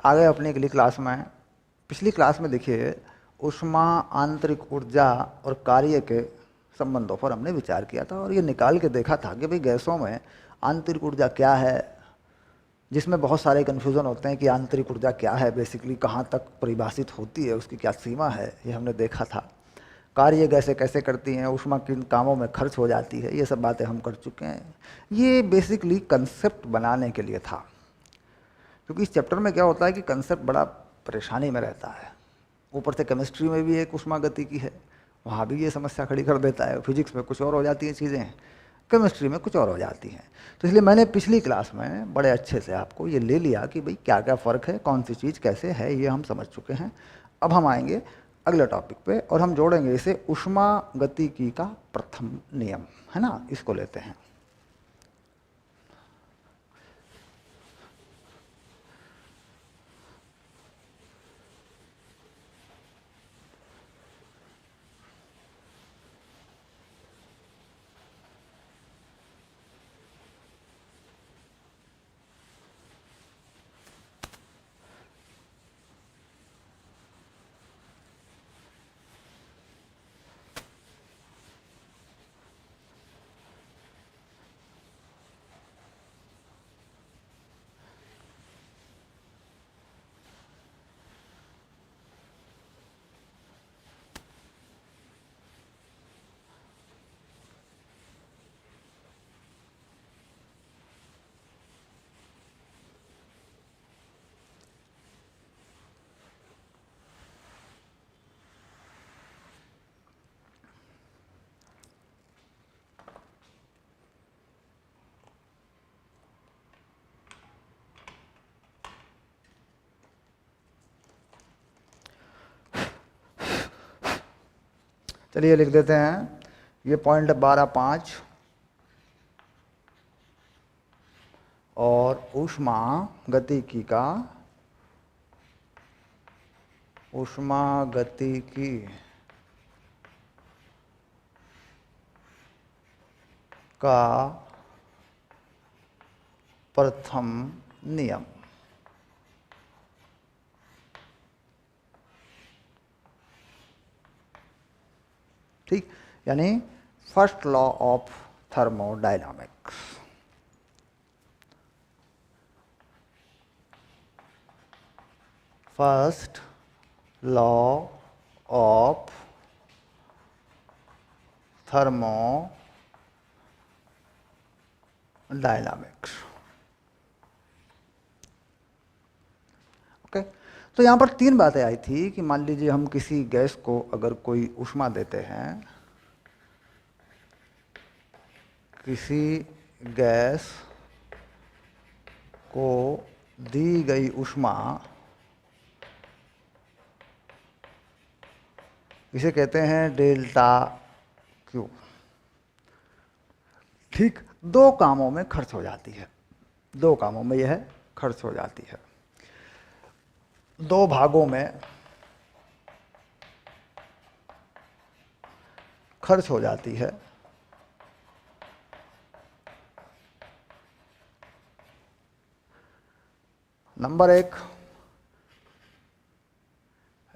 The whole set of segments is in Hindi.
आगे अपनी अगली क्लास में, पिछली क्लास में देखिए ऊष्मा, आंतरिक ऊर्जा और कार्य के संबंधों पर हमने विचार किया था और ये निकाल के देखा था कि भाई गैसों में आंतरिक ऊर्जा क्या है, जिसमें बहुत सारे कन्फ्यूज़न होते हैं कि आंतरिक ऊर्जा क्या है, बेसिकली कहाँ तक परिभाषित होती है, उसकी क्या सीमा है, ये हमने देखा था। कार्य गैसें कैसे करती हैं, ऊष्मा किन कामों में खर्च हो जाती है, ये सब बातें हम कर चुके हैं। ये बेसिकली कंसेप्ट बनाने के लिए था, क्योंकि इस चैप्टर में क्या होता है कि कंसेप्ट बड़ा परेशानी में रहता है। ऊपर से केमिस्ट्री में भी एक ऊष्मा गति की है, वहाँ भी ये समस्या खड़ी कर देता है। फिजिक्स में कुछ और हो जाती हैं चीज़ें, केमिस्ट्री में कुछ और हो जाती हैं। तो इसलिए मैंने पिछली क्लास में बड़े अच्छे से आपको ये ले लिया कि भाई क्या क्या फ़र्क है, कौन सी चीज़ कैसे है, ये हम समझ चुके हैं। अब हम आएंगे अगले टॉपिक पे और हम जोड़ेंगे इसे ऊष्मा गतिकी का प्रथम नियम, है ना, इसको लेते हैं। चलिए लिख देते हैं, ये पॉइंट 12.5 और ऊष्मा गतिकी का, ऊष्मा गतिकी का प्रथम नियम। ठीक, यानी first law of thermodynamics. First law of thermodynamics. Okay, तो यहाँ पर तीन बातें आई थी कि मान लीजिए हम किसी गैस को अगर कोई ऊष्मा देते हैं, किसी गैस को दी गई ऊष्मा, इसे कहते हैं डेल्टा क्यू। ठीक, दो कामों में खर्च हो जाती है, दो कामों में यह खर्च हो जाती है, दो भागों में खर्च हो जाती है। नंबर एक,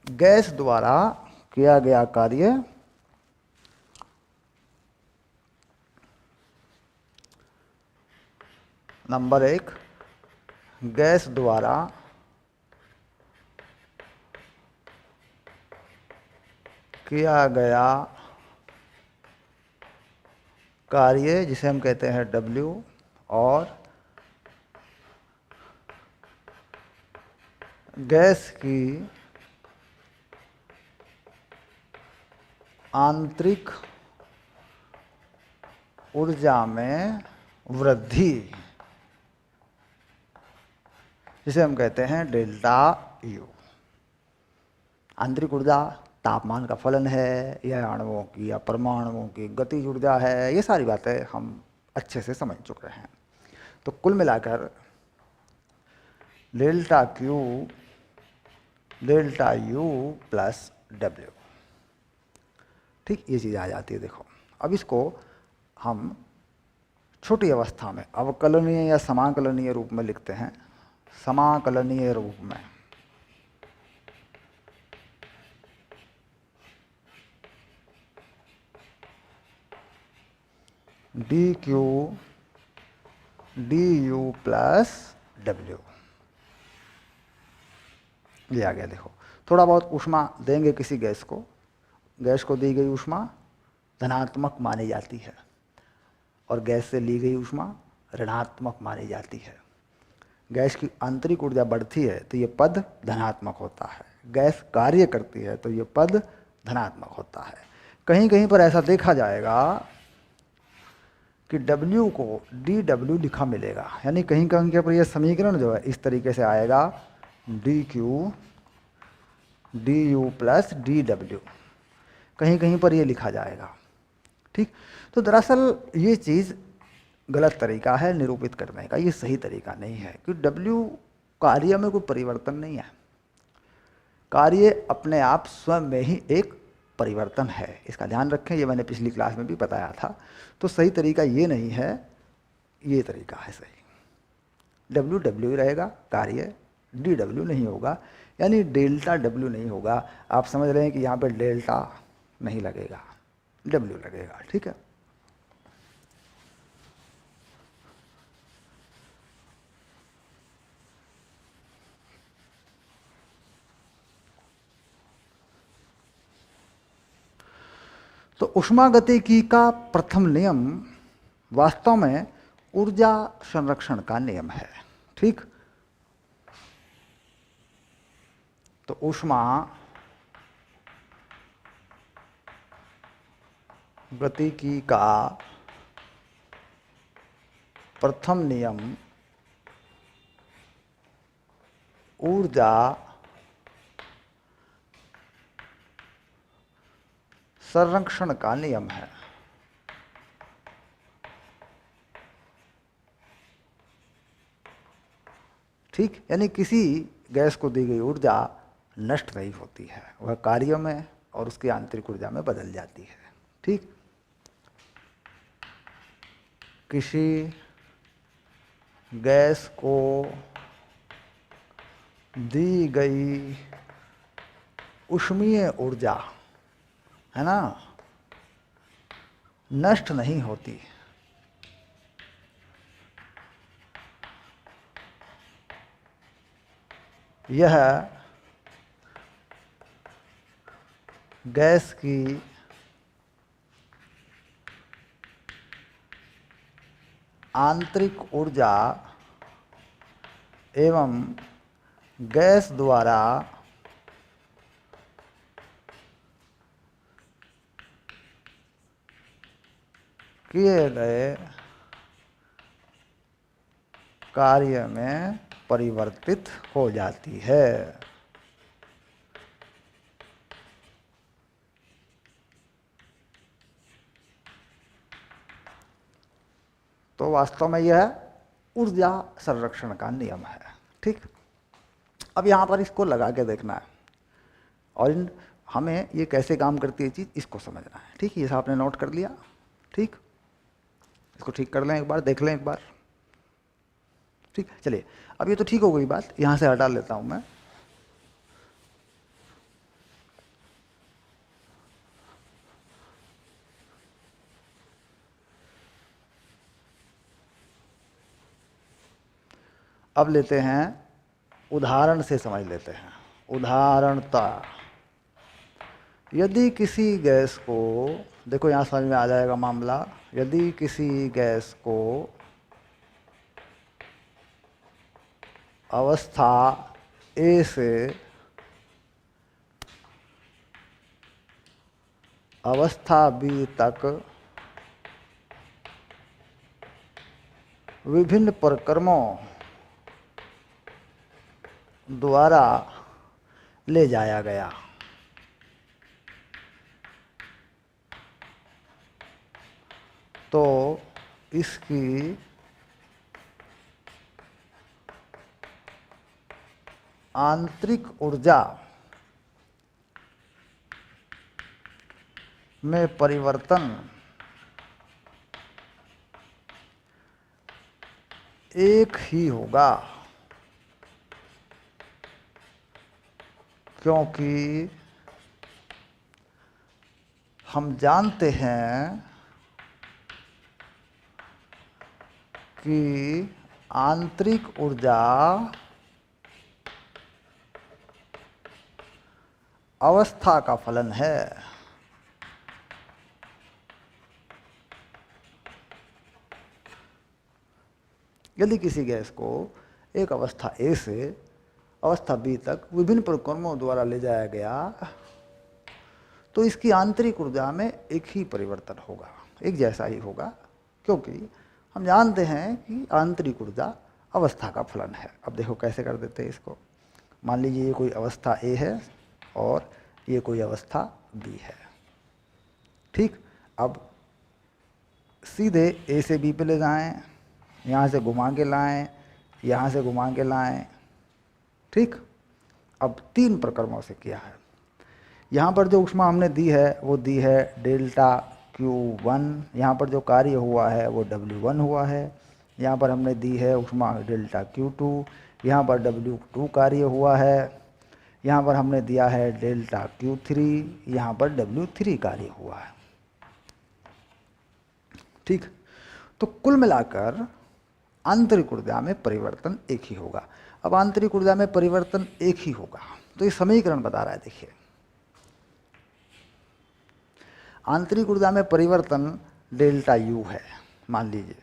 गैस द्वारा किया गया कार्य, नंबर एक, गैस द्वारा किया गया कार्य जिसे हम कहते हैं W, और गैस की आंतरिक ऊर्जा में वृद्धि, जिसे हम कहते हैं डेल्टा U। आंतरिक ऊर्जा तापमान का फलन है या अणुओं की या परमाणुओं की गतिज ऊर्जा है, ये सारी बातें हम अच्छे से समझ चुके हैं। तो कुल मिलाकर delta Q delta U plus W, ठीक, ये चीज़ आ जाती है। देखो अब इसको हम छोटी अवस्था में अवकलनीय या समाकलनीय रूप में लिखते हैं, समाकलनीय रूप में। D Q D you plus W. ये आ गया। देखो थोड़ा बहुत ऊष्मा देंगे किसी गैस को दी गई ऊष्मा धनात्मक मानी जाती है और गैस से ली गई ऊष्मा ऋणात्मक मानी जाती है। गैस की आंतरिक ऊर्जा बढ़ती है तो ये पद धनात्मक होता है, गैस कार्य करती है तो ये पद धनात्मक होता है। कहीं कहीं पर ऐसा देखा जाएगा कि W को dW लिखा मिलेगा, यानी कहीं कहीं पर यह समीकरण जो है इस तरीके से आएगा dQ du प्लस dW, कहीं कहीं पर यह लिखा जाएगा। ठीक, तो दरअसल ये चीज़ गलत तरीका है निरूपित करने का, ये सही तरीका नहीं है क्योंकि W कार्य में कोई परिवर्तन नहीं है, कार्य अपने आप स्वयं में ही एक परिवर्तन है, इसका ध्यान रखें, ये मैंने पिछली क्लास में भी बताया था। तो सही तरीका ये नहीं है, ये तरीका है सही। डब्ल्यू डब्ल्यू रहेगा, कार्य डी डब्ल्यू नहीं होगा, यानी डेल्टा डब्ल्यू नहीं होगा। आप समझ रहे हैं कि यहाँ पे डेल्टा नहीं लगेगा, डब्ल्यू लगेगा। ठीक है, तो ऊष्मागतिकी का प्रथम नियम वास्तव में ऊर्जा संरक्षण का नियम है। ठीक, तो ऊष्मा गतिकी का प्रथम नियम ऊर्जा संरक्षण का नियम है। ठीक, यानी किसी गैस को दी गई ऊर्जा नष्ट नहीं होती है, वह कार्य में और उसकी आंतरिक ऊर्जा में बदल जाती है। ठीक, किसी गैस को दी गई ऊष्मीय ऊर्जा है ना नष्ट नहीं होती, यह गैस की आंतरिक ऊर्जा एवं गैस द्वारा किए गए कार्य में परिवर्तित हो जाती है। तो वास्तव में यह ऊर्जा संरक्षण का नियम है। ठीक, अब यहाँ पर इसको लगा के देखना है और हमें ये कैसे काम करती है चीज़ इसको समझना है। ठीक, ये आपने नोट कर लिया। ठीक, इसको ठीक कर लें एक बार, देख लें एक बार। ठीक, चलिए अब ये तो ठीक हो गई बात, यहाँ से हटा लेता हूँ मैं। अब लेते हैं उदाहरण से समझ लेते हैं। उदाहरणता, यदि किसी गैस को, देखो यहाँ समझ में आ जाएगा मामला, यदि किसी गैस को अवस्था ए से अवस्था बी तक विभिन्न प्रक्रमों द्वारा ले जाया गया, तो इसकी आंतरिक ऊर्जा में परिवर्तन एक ही होगा, क्योंकि हम जानते हैं की आंतरिक ऊर्जा अवस्था का फलन है। यदि किसी गैस को एक अवस्था ए से अवस्था बी तक विभिन्न प्रक्रमों द्वारा ले जाया गया तो इसकी आंतरिक ऊर्जा में एक ही परिवर्तन होगा, एक जैसा ही होगा, क्योंकि हम जानते हैं कि आंतरिक ऊर्जा अवस्था का फलन है। अब देखो कैसे कर देते हैं इसको। मान लीजिए ये कोई अवस्था ए है और ये कोई अवस्था बी है। ठीक, अब सीधे ए से बी पे ले जाएं, यहाँ से घुमा के लाएं, यहाँ से घुमा के लाएं। ठीक, अब 3 प्रक्रमों से किया है। यहाँ पर जो ऊष्मा हमने दी है वो दी है डेल्टा Q1, यहाँ पर जो कार्य हुआ है वो W1 हुआ है। यहाँ पर हमने दी है ऊष्मा डेल्टा Q2, यहाँ पर W2 कार्य हुआ है। यहाँ पर हमने दिया है डेल्टा Q3, यहाँ पर W3 कार्य हुआ है। ठीक, तो कुल मिलाकर आंतरिक ऊर्जा में परिवर्तन एक ही होगा। अब आंतरिक ऊर्जा में परिवर्तन एक ही होगा तो ये समीकरण बता रहा है। देखिए, आंतरिक ऊर्जा में परिवर्तन डेल्टा U है। मान लीजिए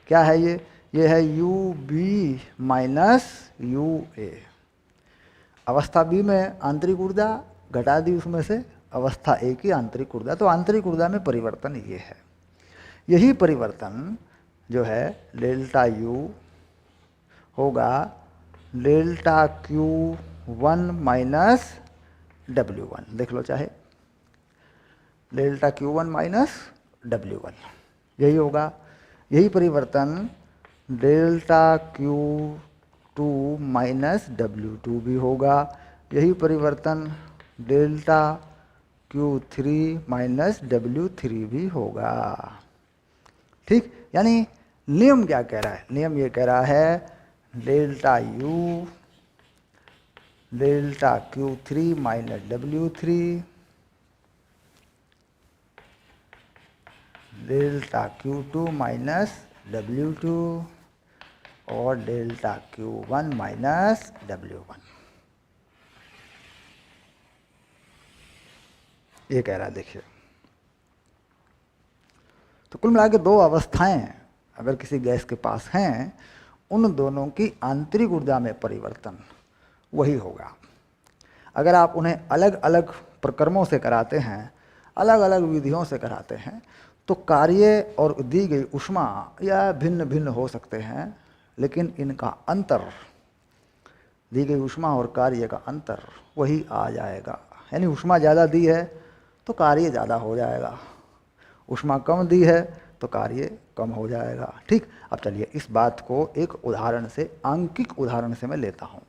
क्या है ये है UB माइनस UA। अवस्था बी में आंतरिक ऊर्जा घटा दी उसमें से अवस्था ए की आंतरिक ऊर्जा, तो आंतरिक ऊर्जा में परिवर्तन ये है। यही परिवर्तन जो है डेल्टा U होगा डेल्टा Q1 माइनस W1। देख लो चाहे, डेल्टा Q1 माइनस W1 यही होगा। यही परिवर्तन डेल्टा Q2 माइनस W2 भी होगा। यही परिवर्तन डेल्टा Q3 माइनस W3 भी होगा। ठीक, यानी नियम क्या कह रहा है? नियम ये कह रहा है delta U delta Q3 minus W3 delta Q2 minus W2 और डेल्टा Q1 माइनस W1, ये कह रहा है। देखिए, तो कुल मिला के 2 अवस्थाएं अगर किसी गैस के पास हैं, उन दोनों की आंतरिक ऊर्जा में परिवर्तन वही होगा। अगर आप उन्हें अलग अलग प्रक्रमों से कराते हैं, अलग अलग विधियों से कराते हैं, तो कार्य और दी गई ऊष्मा या भिन्न भिन्न हो सकते हैं, लेकिन इनका अंतर, दी गई ऊष्मा और कार्य का अंतर वही आ जाएगा। यानी ऊष्मा ज़्यादा दी है तो कार्य ज़्यादा हो जाएगा, ऊष्मा कम दी है तो कार्य कम हो जाएगा। ठीक, अब चलिए इस बात को एक उदाहरण से, आंकिक उदाहरण से मैं लेता हूँ।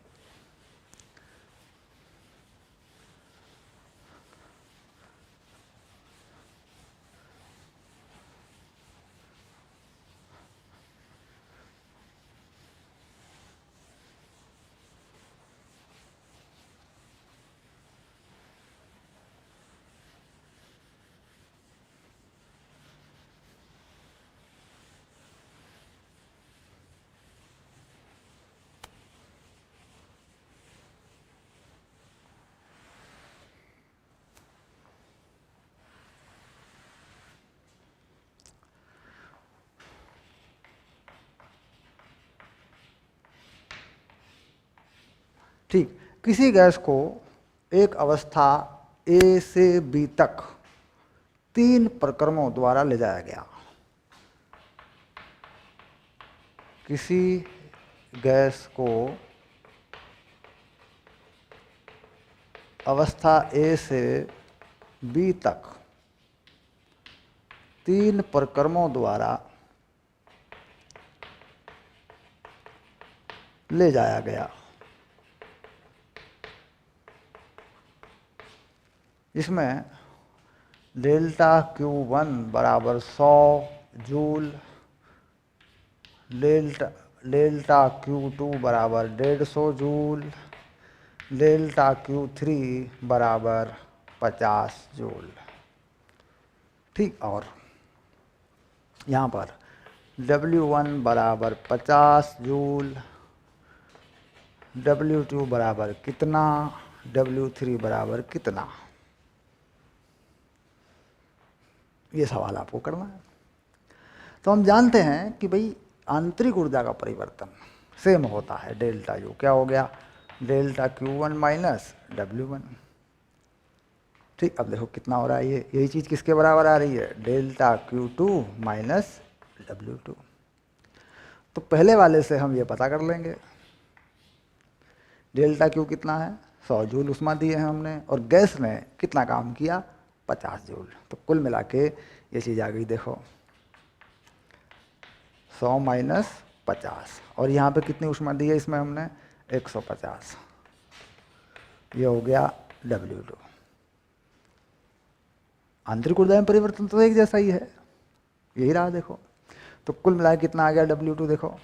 ठीक, किसी गैस को एक अवस्था ए से बी तक 3 प्रक्रमों द्वारा ले जाया गया। किसी गैस को अवस्था ए से बी तक 3 प्रक्रमों द्वारा ले जाया गया, इसमें डेल्टा Q1 बराबर 100 जूल, डेल्टा Q2 बराबर 150 जूल, डेल्टा Q3 बराबर 50 जूल। ठीक, और यहाँ पर W1 बराबर 50 जूल, W2 बराबर कितना, W3 बराबर कितना, ये सवाल आपको करना है। तो हम जानते हैं कि भाई आंतरिक ऊर्जा का परिवर्तन सेम होता है डेल्टा यू, क्या हो गया, डेल्टा Q1 माइनस W1। ठीक, अब देखो कितना हो रहा है, ये यही चीज़ किसके बराबर आ रही है, डेल्टा Q2 माइनस W2। तो पहले वाले से हम ये पता कर लेंगे, डेल्टा Q कितना है, 100 जूल उष्मा दिए हैं हमने, और गैस ने कितना काम किया, 50 जूल। तो कुल मिला के ये चीज़ आ गई, देखो 100 माइनस 50, और यहाँ पे कितनी उष्मा दी है इसमें हमने, 150, ये हो गया W2। आंतरिक ऊर्जा में परिवर्तन तो एक जैसा ही है, यही रहा देखो। तो कुल मिला कितना आ गया W2, देखो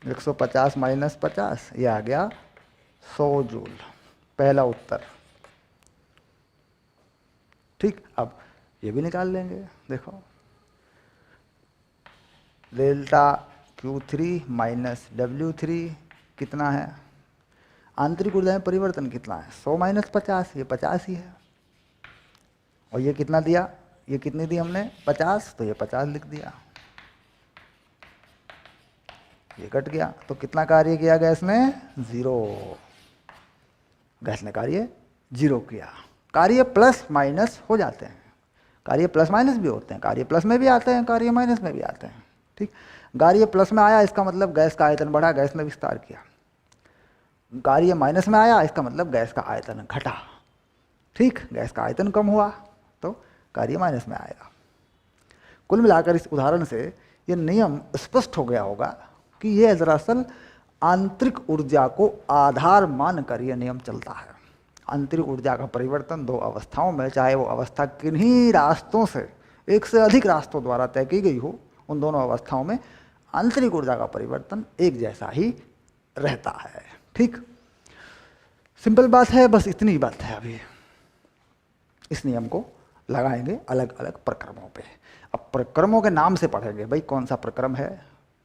150 माइनस 50, ये आ गया 100 जूल, पहला उत्तर। ठीक, अब ये भी निकाल लेंगे, देखो डेल्टा Q3 माइनस W3 कितना है, आंतरिक ऊर्जा में परिवर्तन कितना है, 100 माइनस 50, ये 50 ही है, और ये कितना दिया, ये कितनी दी हमने, 50, तो ये 50 लिख दिया, ये कट गया। तो कितना कार्य किया गैस ने, 0, गैस ने कार्य 0 किया। कार्य प्लस माइनस हो जाते हैं, कार्य प्लस माइनस भी होते हैं, कार्य प्लस में भी आते हैं, कार्य माइनस में भी आते हैं। ठीक, कार्य प्लस में आया इसका मतलब गैस का आयतन बढ़ा, गैस ने विस्तार किया। कार्य माइनस में आया इसका मतलब गैस का आयतन घटा। ठीक, गैस का आयतन कम हुआ तो कार्य माइनस में आएगा। कुल मिलाकर इस उदाहरण से ये नियम स्पष्ट हो गया होगा कि यह दरअसल आंतरिक ऊर्जा को आधार मानकर यह नियम चलता है। आंतरिक ऊर्जा का परिवर्तन दो अवस्थाओं में, चाहे वो अवस्था किन्हीं रास्तों से, एक से अधिक रास्तों द्वारा तय की गई हो, उन दोनों अवस्थाओं में आंतरिक ऊर्जा का परिवर्तन एक जैसा ही रहता है। ठीक, सिंपल बात है, बस इतनी ही बात है। अभी इस नियम को लगाएंगे अलग अलग प्रक्रमों पे। अब प्रक्रमों के नाम से पढ़ेंगे, भाई कौन सा प्रक्रम है,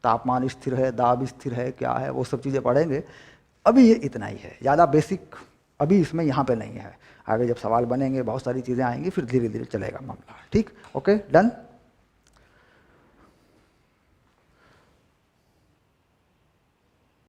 तापमान स्थिर है, दाब स्थिर है, क्या है, वो सब चीज़ें पढ़ेंगे। अभी ये इतना ही है, ज़्यादा बेसिक अभी इसमें यहाँ पे नहीं है। आगे जब सवाल बनेंगे बहुत सारी चीज़ें आएंगी, फिर धीरे धीरे चलेगा मामला। ठीक, ओके, डन।